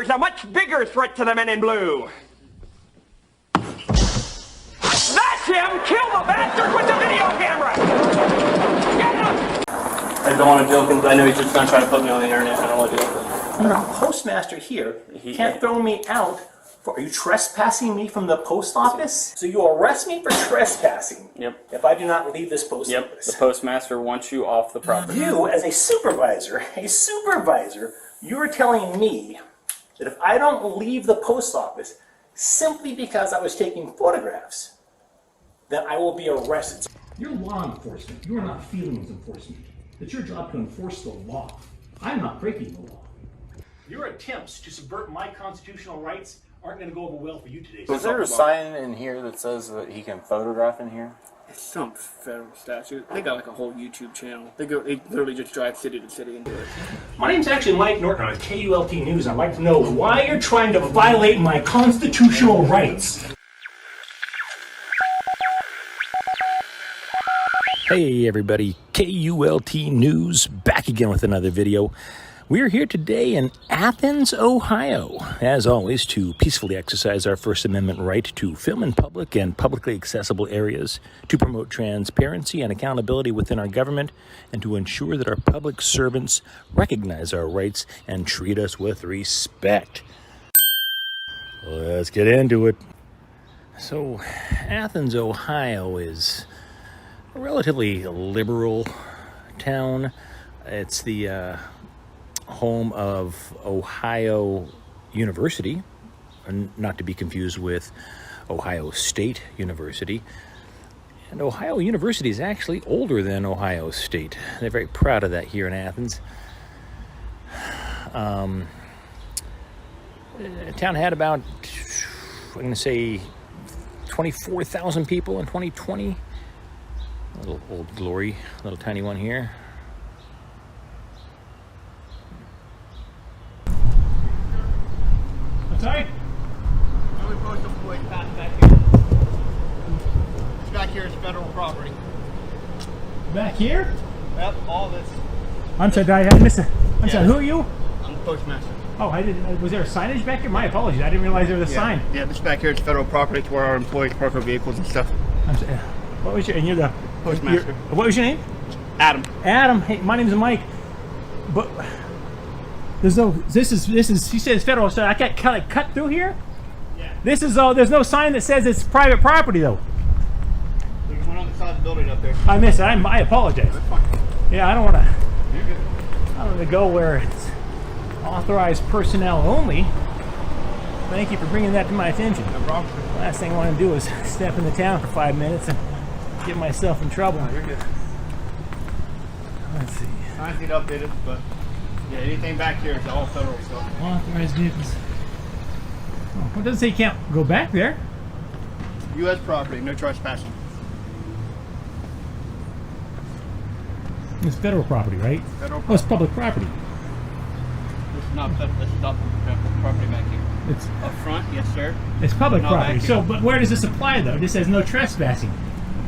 there's a much bigger threat to the men in blue. That's him! Kill the bastard with the video camera! Get him! I don't want to joke, and I know he's just going to try to put me on the internet. I don't want to do that. I'm a postmaster here. You can't throw me out. Are you trespassing me from the post office? So you arrest me for trespassing? Yep. If I do not leave this post office? The postmaster wants you off the property. You, as a supervisor, you are telling me that if I don't leave the post office simply because I was taking photographs, then I will be arrested. You're law enforcement. You are not feelings enforcement. It's your job to enforce the law. I'm not breaking the law. Your attempts to subvert my constitutional rights aren't going to go over well for you today. Is there a sign in here that says that he can photograph in here? It's some federal statute. They got like a whole YouTube channel. They literally just drive city to city and do it. My name's actually Mike Norton. I'm at KULT News. I'd like to know why you're trying to violate my constitutional rights. Hey everybody, KULT News, back again with another video. We're here today in Athens, Ohio, as always, to peacefully exercise our First Amendment right to film in public and publicly accessible areas, to promote transparency and accountability within our government, and to ensure that our public servants recognize our rights and treat us with respect. Let's get into it. So, Athens, Ohio is a relatively liberal town. It's the home of Ohio University, not to be confused with Ohio State University. And Ohio University is actually older than Ohio State. They're very proud of that here in Athens. The town had about, I'm going to say, 24,000 people in 2020. A little Old Glory, little tiny one here. Sorry? Only postal employees pass back here. This back here is federal property. Back here? Yep, all this. I'm sorry, I missed it. I'm sorry, who are you? I'm the postmaster. Oh, I didn't. Was there a signage back here? My apologies. I didn't realize there was a sign. Yeah, this back here is federal property. It's where our employees park our vehicles and stuff. I'm sorry. What was your? And you're the postmaster. What was your name? Adam. Adam. Hey, my name's Mike. But there's no. This is. He says federal. So I got cut through here. Yeah. This is. There's no sign that says it's private property though. There's one on the side of the building up there. I missed it. I apologize. That's fine. Yeah, I don't want to. You're good. I don't want to go where it's authorized personnel only. Thank you for bringing that to my attention. No problem. Last thing I want to do is step into town for 5 minutes and get myself in trouble. No, you're good. Let's see. Signs get updated, but yeah, anything back here is all federal stuff. Authorized vehicles. Oh, well, it doesn't say you can't go back there. U.S. property, no trespassing. It's federal property, right? Federal Oh, it's public property. This is not federal. This is not federal property back here. It's Up front, yes, sir. public Not property. back So, here. but where does this apply though? This says no trespassing.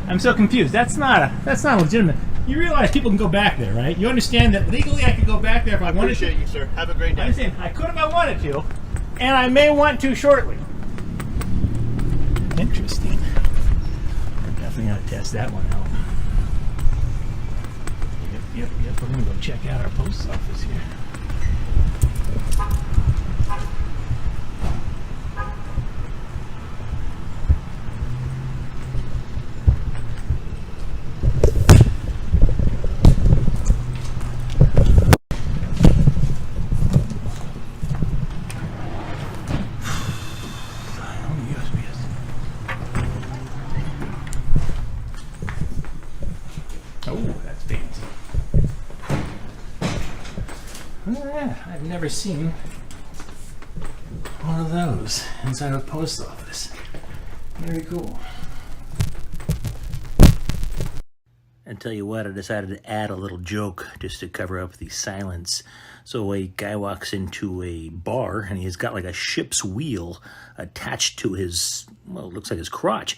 I'm so confused. That's not legitimate. You realize people can go back there, right? You understand that legally I could go back there if I wanted to. Appreciate you, sir. Have a great I day. understand. I could if I wanted to, and I may want to shortly. Interesting. We're definitely gonna test that one out. Yep. We're gonna go check out our post office here. Oh, that's fancy. I've never seen one of those inside a post office. Very cool. And tell you what, I decided to add a little joke just to cover up the silence. So a guy walks into a bar and he's got like a ship's wheel attached to his, well, it looks like his crotch.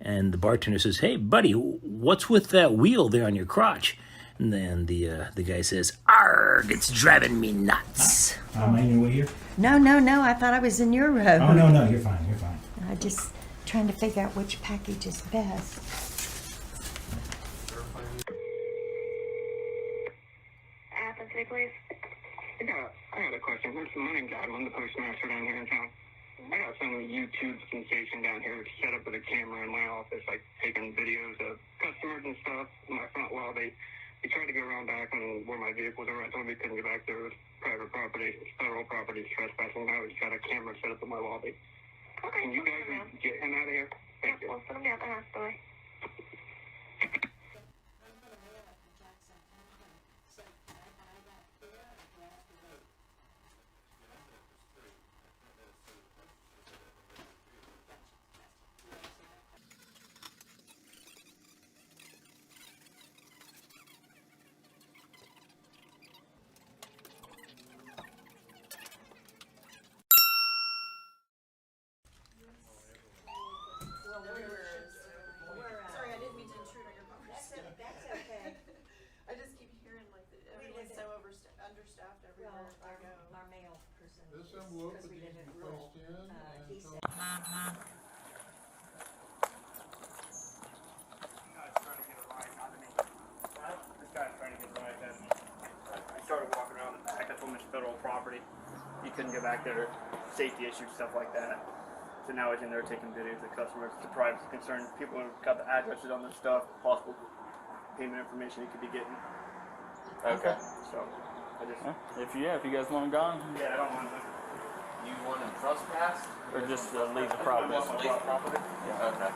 And the bartender says, "Hey, buddy, what's with that wheel there on your crotch?" And then the guy says, "Arg, it's driving me nuts." Am I in your way here? No, I thought I was in your room. Oh, no, you're fine, you're fine. I'm just trying to figure out which package is best. Athens, please. I got a question. My name's Adam. I'm the postmaster down here in town. I got some YouTube sensation down here set up with a camera in my office, like taking videos of customers and stuff in my front lobby. They tried to go around back and where my vehicles are. I told them they couldn't get back there. It was private property, federal property, trespassing. I just got a camera set up in my lobby. Okay. Can you guys get him out of here? Thank you. We'll put him down the hospital. Sorry, I didn't mean to intrude on your conversation. That's okay. I just keep hearing like that everyone's so understaffed everywhere I go. Our mail person. This envelope because we needs live to in be rural. placed in He and said, This guy's trying to get a ride at me. I started walking around the back. I told him it's federal property. He couldn't get back there. Safety issues, stuff like that. So now he's in there taking videos of customers. It's a privacy concern. People have got the addresses on their stuff, possible payment information he could be getting. Okay. So I just If you guys want him gone, I don't want to. you want him trespassed or just leave the property? Okay.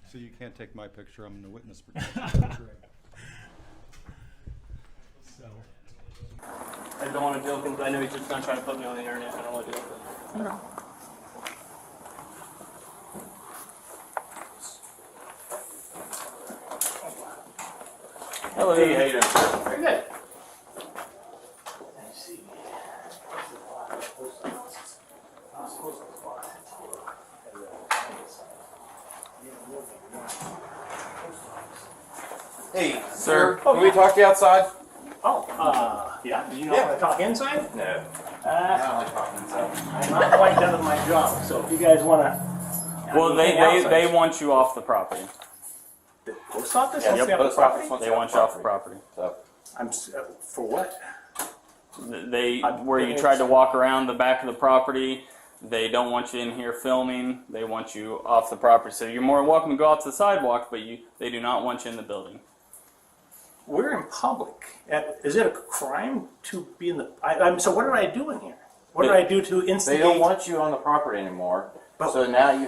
so you can't take my picture. I'm in the witness protection. So, I don't want to joke him, but I know he's just gonna try to put me on the internet. I don't want to do that. Hello. Hey, how you doing? Very good. Hey, sir. Can we talk to you outside? Yeah, do you know how to talk inside? No. I only talk inside. I'm not quite done with my job, so if you guys want to. Well, they want you off the property. The post office? Yeah, wants me off the post property? office wants They want you off the property. So For what? where you tried to walk around the back of the property, they don't want you in here filming. They want you off the property. So you're more than welcome to go out to the sidewalk, but they do not want you in the building. We're in public. Is it a crime to be in the? So what did I do in here? What did I do to They instigate? don't want you on the property anymore, But- so now you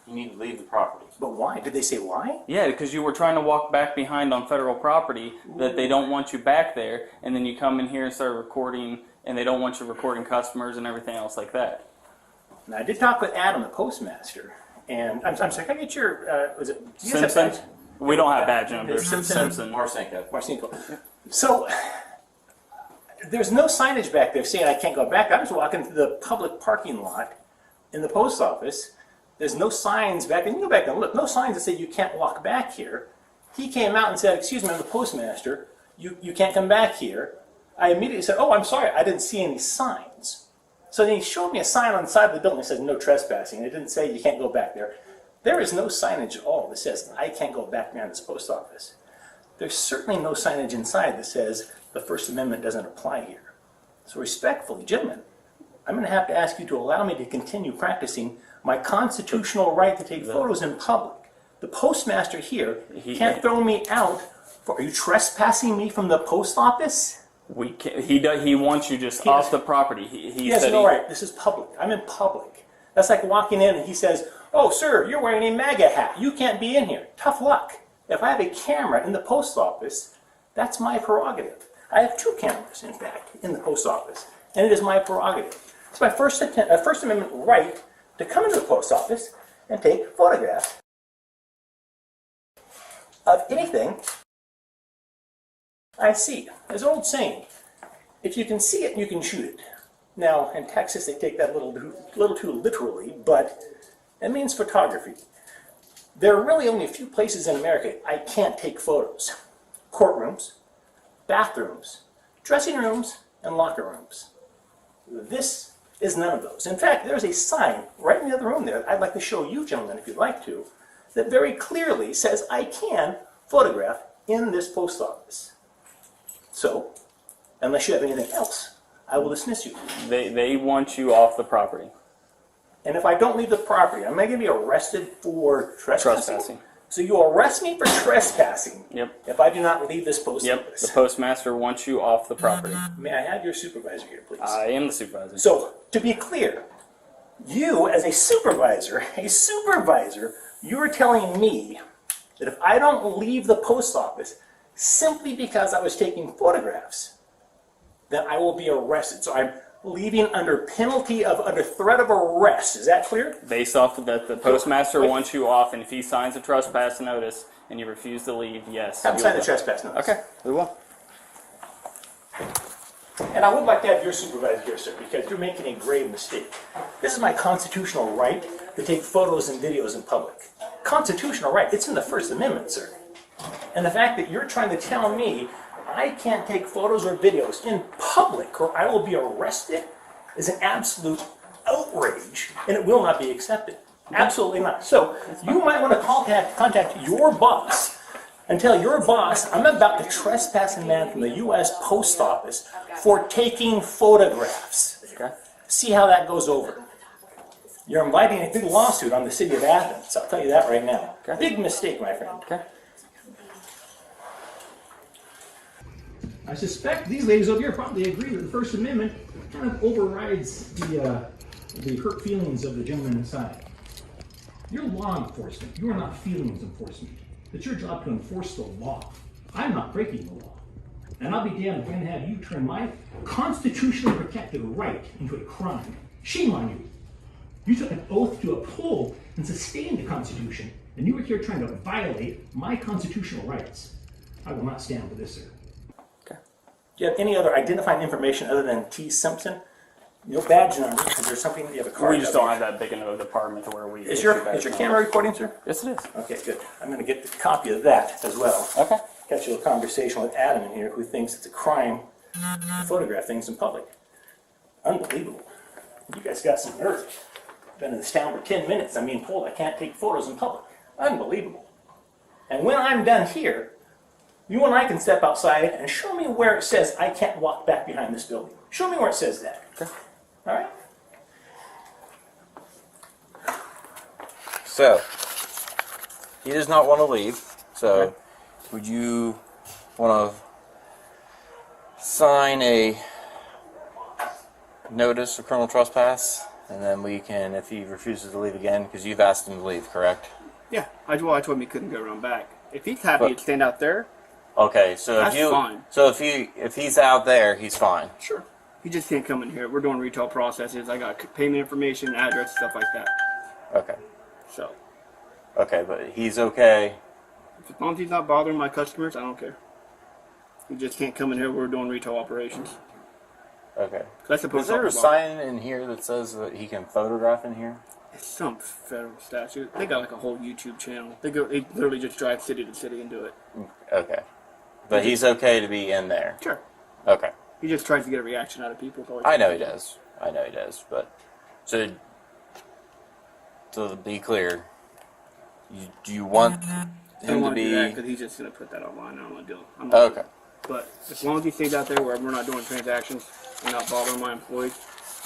need to leave the property. But why? Did they say why? Yeah, because you were trying to walk back behind on federal property that they don't want you back there, and then you come in here and start recording, and they don't want you recording customers and everything else like that. Now I did talk with Adam, the postmaster, and I'm sorry. Can I get your? Was it you guys have Simpson? badge? We don't have badge numbers. It's Simpson. Marcinko. Marcinko. So there's no signage back there saying I can't go back. I was walking through the public parking lot in the post office. There's no signs back, and you go back and look. No signs that say you can't walk back here. He came out and said, "Excuse me, I'm the postmaster. You can't come back here." I immediately said, "Oh, I'm sorry. I didn't see any signs." So then he showed me a sign on the side of the building that says no trespassing. It didn't say you can't go back there. There is no signage at all that says I can't go back behind this post office. There's certainly no signage inside that says the First Amendment doesn't apply here. So respectfully, gentlemen, I'm going to have to ask you to allow me to continue practicing my constitutional right to take photos in public. The postmaster here can't throw me out. Are you trespassing me from the post office? We can't, he wants you just off the property. He Yes, said no, right. This is public. I'm in public. That's like walking in and he says, "Oh, sir, you're wearing a MAGA hat. You can't be in here." Tough luck. If I have a camera in the post office, that's my prerogative. I have 2 cameras, in fact, in the post office, and it is my prerogative. It's my First Amendment right to come into the post office and take photographs of anything I see. There's an old saying, if you can see it, you can shoot it. Now, in Texas, they take that a little too literally, but it means photography. There are really only a few places in America I can't take photos. Courtrooms, bathrooms, dressing rooms, and locker rooms. This is none of those. In fact, there's a sign right in the other room there that I'd like to show you gentlemen if you'd like to, that very clearly says I can photograph in this post office. So, unless you have anything else, I will dismiss you. They want you off the property. And if I don't leave the property, am I going to be arrested for trespassing? So you arrest me for trespassing Yep. if I do not leave this post Yep. office. The postmaster wants you off the property. May I have your supervisor here, please? I am the supervisor. So, to be clear, you as a supervisor, you are telling me that if I don't leave the post office simply because I was taking photographs, then I will be arrested. So I'm leaving under threat of arrest. Is that clear? Based off of that, the postmaster wants you off, and if he signs a trespass notice and you refuse to leave, yes. Have him you sign will the go. trespass notice. Okay, we will. And I would like to have your supervisor here, sir, because you're making a grave mistake. This is my constitutional right to take photos and videos in public. Constitutional right. It's in the First Amendment, sir. And the fact that you're trying to tell me I can't take photos or videos in public or I will be arrested is an absolute outrage, and it will not be accepted. Absolutely not. So you might want to contact your boss and tell your boss I'm about to trespass a man from the U.S. Post Office for taking photographs. Okay. See how that goes over. You're inviting a big lawsuit on the city of Athens. I'll tell you that right now. Okay. Big mistake, my friend. Okay. I suspect these ladies over here probably agree that the First Amendment kind of overrides the hurt feelings of the gentleman inside. You're law enforcement. You are not feelings enforcement. It's your job to enforce the law. I'm not breaking the law. And I'll be damned if I'm going to have you turn my constitutionally protected right into a crime. Shame on you. You took an oath to uphold and sustain the Constitution, and you were here trying to violate my constitutional rights. I will not stand for this, sir. Okay. Do you have any other identifying information other than T. Simpson? No badge number. Is there something that you have a card? We just don't have that big of a department to where we. Is your camera recording, sir? Yes, it is. Okay, good. I'm going to get a copy of that as well. Okay. Catch a little conversation with Adam in here, who thinks it's a crime to photograph things in public. Unbelievable. You guys got some nerve. Been in this town for 10 minutes. I'm being told I can't take photos in public. Unbelievable. And when I'm done here, you and I can step outside and show me where it says I can't walk back behind this building. Show me where it says that. Okay. All right? So, he does not want to leave. So, would you want to sign a notice of criminal trespass? And then we can, if he refuses to leave again, because you've asked him to leave, correct? Yeah, I told him he couldn't go around back. If he's happy to stand out there, Okay, so That's if you, fine. so if he's out there, he's fine. sure. He just can't come in here. We're doing retail processes. I got payment information, address, stuff like that. Okay, So, okay, but he's okay. as long as he's not bothering my customers, I don't care. He just can't come in here. We're doing retail operations. Okay. That's the Is post there a office law. sign in here that says that he can photograph in here? It's some federal statute. They got like a whole YouTube channel. They literally just drive city to city and do it. Okay, but he's okay to be in there. Sure. Okay. He just tries to get a reaction out of people. I know he does. I know he does. But so to be clear, do you want I don't him to want to do that be? because he's just gonna put that online. I don't want to do it. Okay. But as long as he stays out there where we're not doing transactions and not bothering my employees.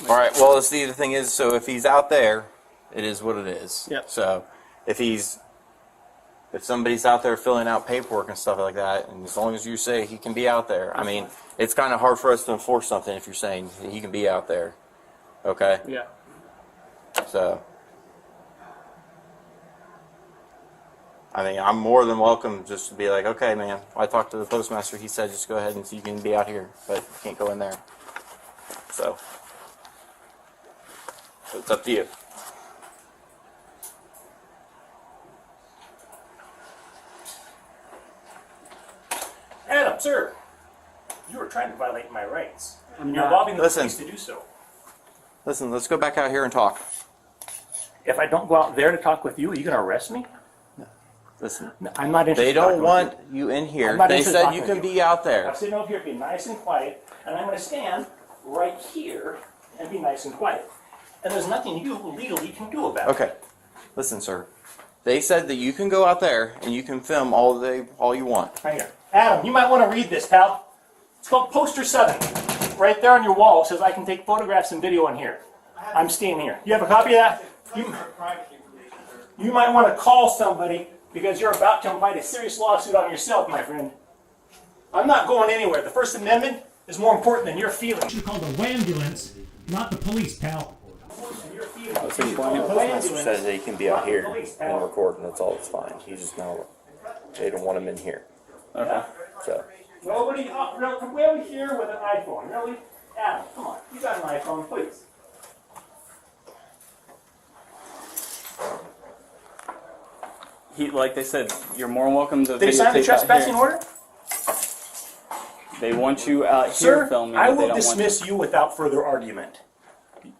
All right. Well, see, the thing is, so if he's out there, it is what it is. Yep. So if somebody's out there filling out paperwork and stuff like that, and as long as you say he can be out there, I mean, it's kind of hard for us to enforce something if you're saying he can be out there. Okay. Yeah. So, I mean, I'm more than welcome just to be like, okay, man, I talked to the postmaster. He said just go ahead and you can be out here, but you can't go in there. So it's up to you. Adam, sir, you are trying to violate my rights. I'm You're not. involving the Listen. police to do so. Listen, let's go back out here and talk. If I don't go out there to talk with you, are you going to arrest me? Listen, I'm not interested. they in don't talking want with you in I'm here. not They interested in said you talking can with be out there. I'm sitting over here being nice and quiet, and I'm going to stand right here and be nice and quiet. And there's nothing you legally can do about it. Okay. Listen, sir. They said that you can go out there and you can film all you want. Right here. Adam, you might want to read this, pal. It's called Poster 7. Right there on your wall says I can take photographs and video in here. I'm staying here. You have a copy of that? You might want to call somebody because you're about to invite a serious lawsuit on yourself, my friend. I'm not going anywhere. The First Amendment is more important than your feelings. You're called a wambulance, not the police, pal. Postmaster says that he can be out here and record, and that's all. It's fine. He's just now. They don't want him in here. Okay. So. Nobody come way over here with an iPhone. Really? Adam, come on. You got an iPhone, please. Like they said, you're more than welcome to. Did they sign the trespassing order? They want you out here Sir, filming. I they will don't dismiss you without further argument.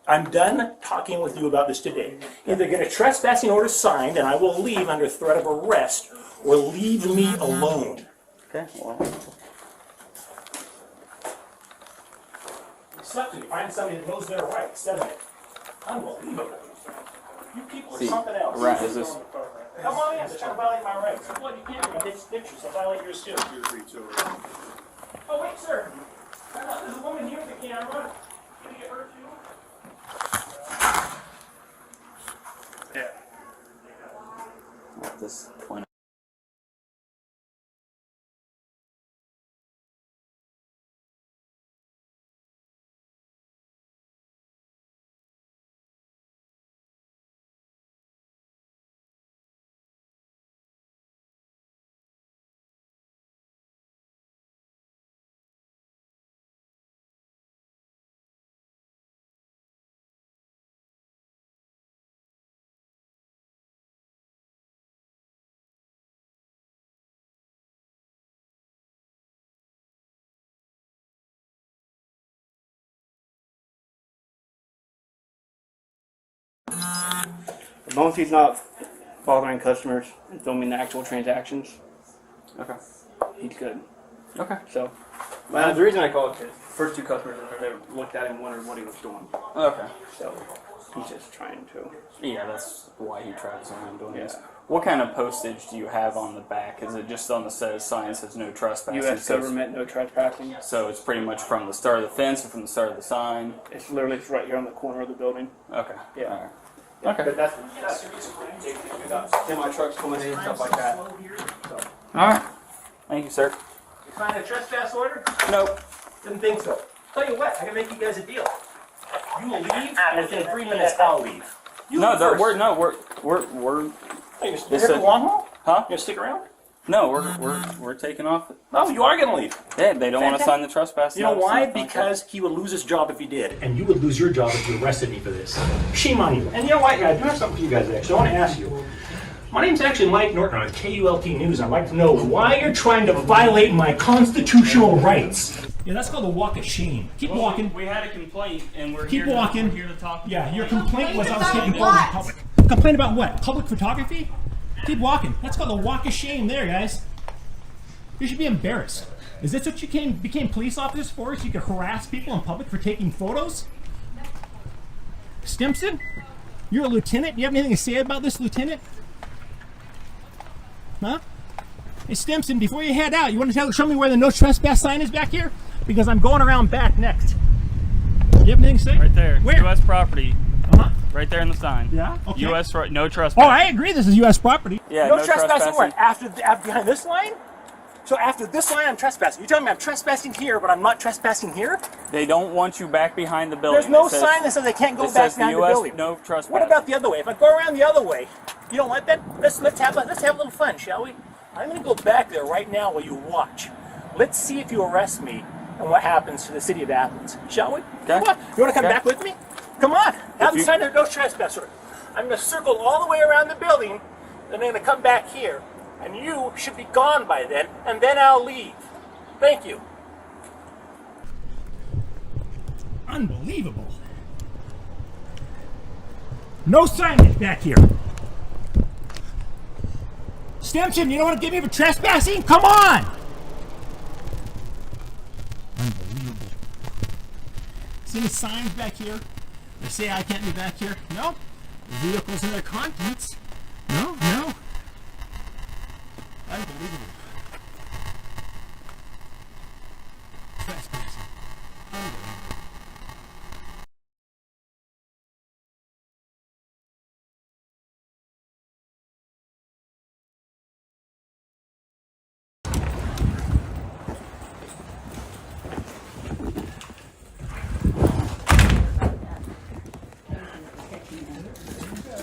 I'm done talking with you about this today. Either get a trespassing order signed and I will leave under threat of arrest, or leave me alone. Okay, well. Sucks when you find somebody that knows their rights, doesn't it? Unbelievable. You people are See, something else. right, is this? Come on in, they're trying to violate my rights. Well, you can't take pictures, they'll violate yours too. Oh, wait, sir. There's a woman here with the camera. Can you get her too? Yeah. At this point. As long as he's not bothering customers and filming the actual transactions, Okay. he's good. Okay. So, well, the reason I called is first two customers they looked at him and wondered what he was doing. Okay. So he's just trying to. Yeah, that's why he travels around doing this. Yeah. What kind of postage do you have on the back? Is it just on the sign that says no trespassing? U.S. government, no trespassing. So it's pretty much from the start of the fence or from the start of the sign? It's literally just right here on the corner of the building. Okay. Yeah. All right. Yeah, Okay. But that's the reason we got semi-trucks coming in and stuff like that. So. All right. Thank you, sir. You find a trespass order? Nope. Didn't think so. Tell you what, I can make you guys a deal. You will leave, and within 3 minutes I'll leave. You No, leave first. we're Are you this here for is- the long haul? huh? You gonna stick around? No, we're taking off. No, you are gonna leave. Yeah, they don't want to sign the trespass. You know notice, why? nothing like that. Because he would lose his job if he did, and you would lose your job if you arrested me for this. Shame on you. And you know what? I do have something for you guys actually. I want to ask you. My name's actually Mike Norton. I'm with KULT News. I'd like to know why you're trying to violate my constitutional rights. Yeah, that's called a walk of shame. Keep walking. We had a complaint, and we're Keep here walking. To, we're here to talk. Yeah, your complaint was I was Complaint taking photos in about public. Complaint about what? Public photography? Keep walking. That's called a walk of shame there, guys. You should be embarrassed. Is this what you became police officers for? So you could harass people in public for taking photos? Stimson? You're a lieutenant? Do you have anything to say about this, lieutenant? Huh? Hey, Stimson, before you head out, you want to show me where the no trespass sign is back here? Because I'm going around back next. You have anything to say? Right there. Where? U.S. property. Uh-huh. Right there in the sign. Yeah? Okay. U.S. No trespassing. Oh, I agree this is U.S. property. Yeah, no no trespassing where? trespassing. After behind this line? So after this line, I'm trespassing. You're telling me I'm trespassing here, but I'm not trespassing here? They don't want you back behind the building. There's no It says- sign that says I can't go it back says behind the U.S. building. No trespassing. What about the other way? If I go around the other way, you don't want that? Let's have a little fun, shall we? I'm going to go back there right now while you watch. Let's see if you arrest me and what happens to the city of Athens, shall we? Okay. Come on. You want to come Okay. back with me? Come on. Have them you- sign their no trespass order. I'm going to circle all the way around the building, and I'm going to come back here, and you should be gone by then, and then I'll leave. Thank you. Unbelievable. No signage back here. Stimson, you don't want to get me for trespassing? Come on! Unbelievable. See any signs back here? They say I can't be back here? No. Vehicles and their contents? No, no. Unbelievable. Trespassing. Unbelievable.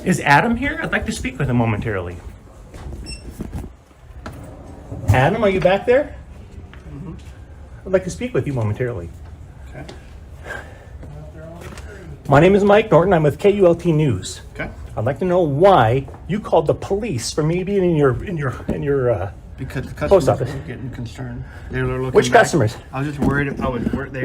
Is Adam here? I'd like to speak with him momentarily. Adam, are you back there? Mm-hmm. I'd like to speak with you momentarily. Okay. My name is Mike Norton. I'm with KULT News. Okay. I'd like to know why you called the police for me being in your Because the customers post office. were getting concerned. They were looking Which back. customers? I was just worried.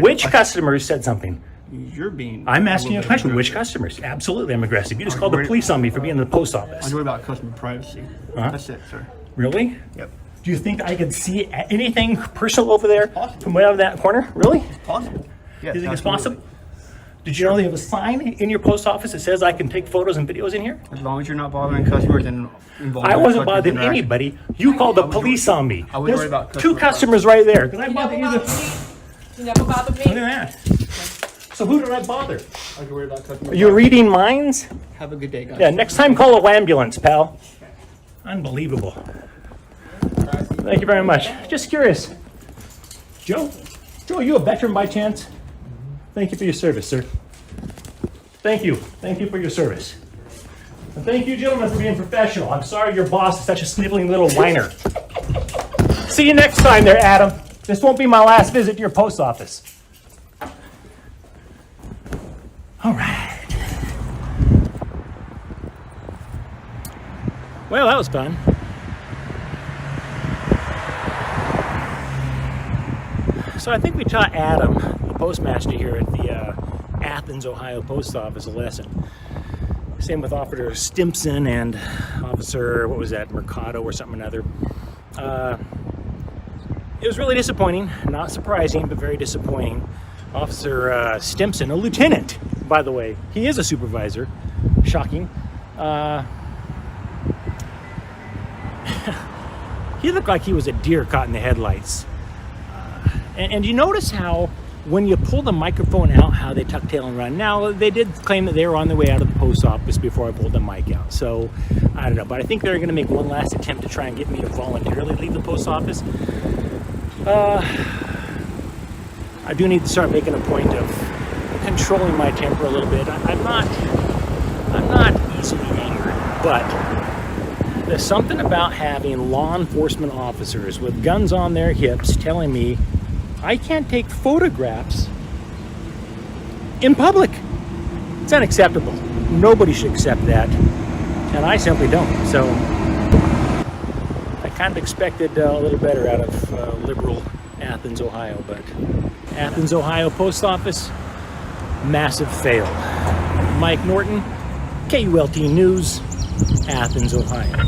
Which customers said something? You're being. I'm asking you a little bit question. Which aggressive. customers? Absolutely, I'm aggressive. You just I'm called the worried- police on me for being in the post I office. was worried about customer privacy. Uh-huh. That's it, sir. Really? Yep. Do you think I could see anything personal over there Possible. from way out of that corner? Really? Possible. Yes, Do you think it's absolutely. possible? Did you know they have a sign in your post office that says I can take photos and videos in here? As long as you're not bothering customers and involved. I in wasn't customer bothering interaction. anybody. You called the police on me. I was There's worried about two customer customers right there. Did I You bother never you? bothered me. You never bothered Look at me. that. So who did I bother? I was worried about customer. Are you reading minds? Have a good day, guys. Yeah, next time call a ambulance, pal. Unbelievable. Thank you very much. Just curious. Joe? Joe, are you a veteran by chance? Thank you for your service, sir. Thank you. Thank you for your service. And thank you, gentlemen, for being professional. I'm sorry your boss is such a sniveling little whiner. See you next time there, Adam. This won't be my last visit to your post office. All right. Well, that was fun. So I think we taught Adam, the postmaster here at the Athens, Ohio post office, a lesson. Same with Officer Stimson and Officer, what was that, Mercado or something or another. It was really disappointing, not surprising, but very disappointing. Officer Stimson, a lieutenant, by the way, he is a supervisor, shocking. He looked like he was a deer caught in the headlights. And you notice how when you pull the microphone out, how they tuck tail and run. Now, they did claim that they were on their way out of the post office before I pulled the mic out. So, I don't know. But I think they're going to make one last attempt to try and get me to voluntarily leave the post office. I do need to start making a point of controlling my temper a little bit. I'm not easily angered, but there's something about having law enforcement officers with guns on their hips telling me I can't take photographs in public. It's unacceptable. Nobody should accept that, and I simply don't. So I kind of expected a little better out of liberal Athens, Ohio, but Athens, Ohio post office, massive fail. Mike Norton, KULT News, Athens, Ohio.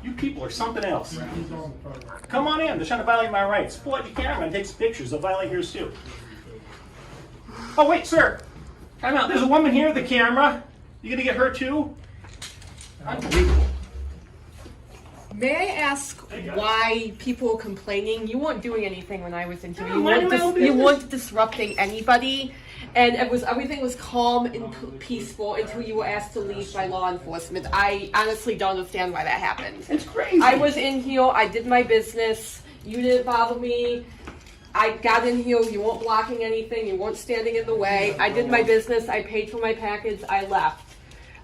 You people are something else. Come on in. They're trying to violate my rights. Pull out your camera and take some pictures. They'll violate yours too. Oh, wait, sir. Time out. There's a woman here with the camera. You gonna get her too? Unbelievable. May I ask why people are complaining? You weren't doing anything when I was in here. Yeah, mind my own You business. weren't disrupting anybody, and everything was calm and peaceful until you were asked to leave by law enforcement. I honestly don't understand why that happened. It's crazy. I was in here. I did my business. You didn't bother me. I got in here. You weren't blocking anything. You weren't standing in the way. I did my business. I paid for my package. I left.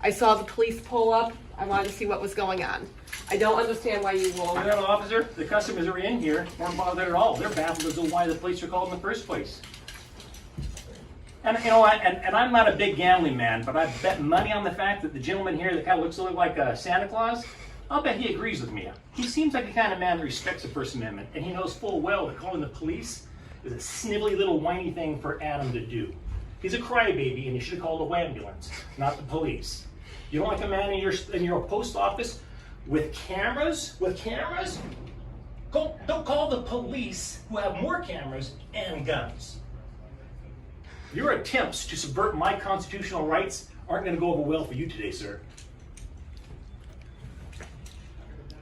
I saw the police pull up. I wanted to see what was going on. I don't understand why you will. Well, officer, the customers are in here. Weren't bothered at all. They're baffled as to why the police were called in the first place. And you know what? And I'm not a big gambling man, but I bet money on the fact that the gentleman here that kind of looks a little like Santa Claus, I'll bet he agrees with me. He seems like the kind of man that respects the First Amendment, and he knows full well that calling the police is a snivelly little whiny thing for Adam to do. He's a crybaby, and he should have called a ambulance, not the police. You don't like a man in your post office with cameras? Don't call the police, who have more cameras and guns. Your attempts to subvert my constitutional rights aren't going to go over well for you today, sir.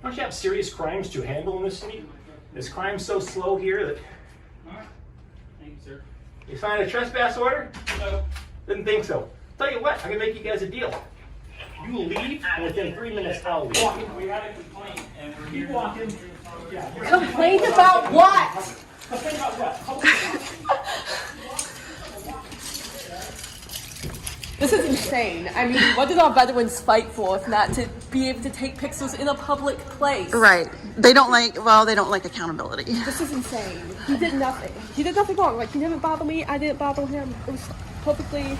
Don't you have serious crimes to handle in this city? Is crime so slow here that... Thank you, sir. You signed a trespass order? No. Didn't think so. Tell you what, I'm going to make you guys a deal. You leave, and within 3 minutes, I'll leave. We had a complaint, and we're here. Keep walking. Yeah. Complain about what? Complain about what? This is insane. I mean, what did our veterans fight for if not to be able to take pictures in a public place? Right. They don't like accountability. This is insane. He did nothing. He did nothing wrong. Like, he didn't bother me. I didn't bother him. It was perfectly...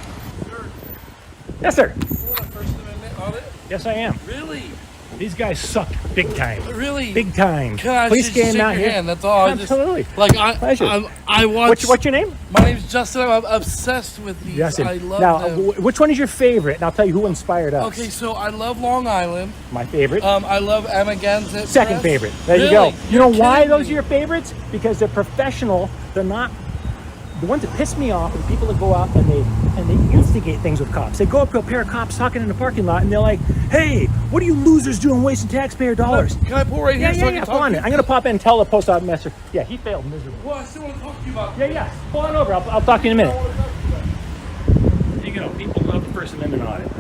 Yes, sir. You want a First Amendment audit? Yes, I am. Really? These guys suck big time. Really? Big time. Gosh, Please just scan shake out your here. hand. That's all. Absolutely. Pleasure. I watch. What's your name? My name's Justin. I'm obsessed with these. Justin. I love now, them. which one is your favorite? And I'll tell you who inspired us. Okay, so I love Long Island. My favorite. I love Amagansett. Second Press. favorite. There Really? you go. You know You're why kidding those me. are your favorites? Because they're professional. They're not. The ones that piss me off are the people that go out and they instigate things with cops. They go up to a pair of cops talking in the parking lot and they're like, "Hey, what are you losers doing wasting taxpayer dollars?" Can I pull right here so I can pull talk on to it. you? I'm gonna pop in and tell the post office master. Yeah, he failed miserably. Well, I still want to talk to you about. Yeah. Pull on over. I'll talk to you in a minute. There you go. People love the First Amendment audit.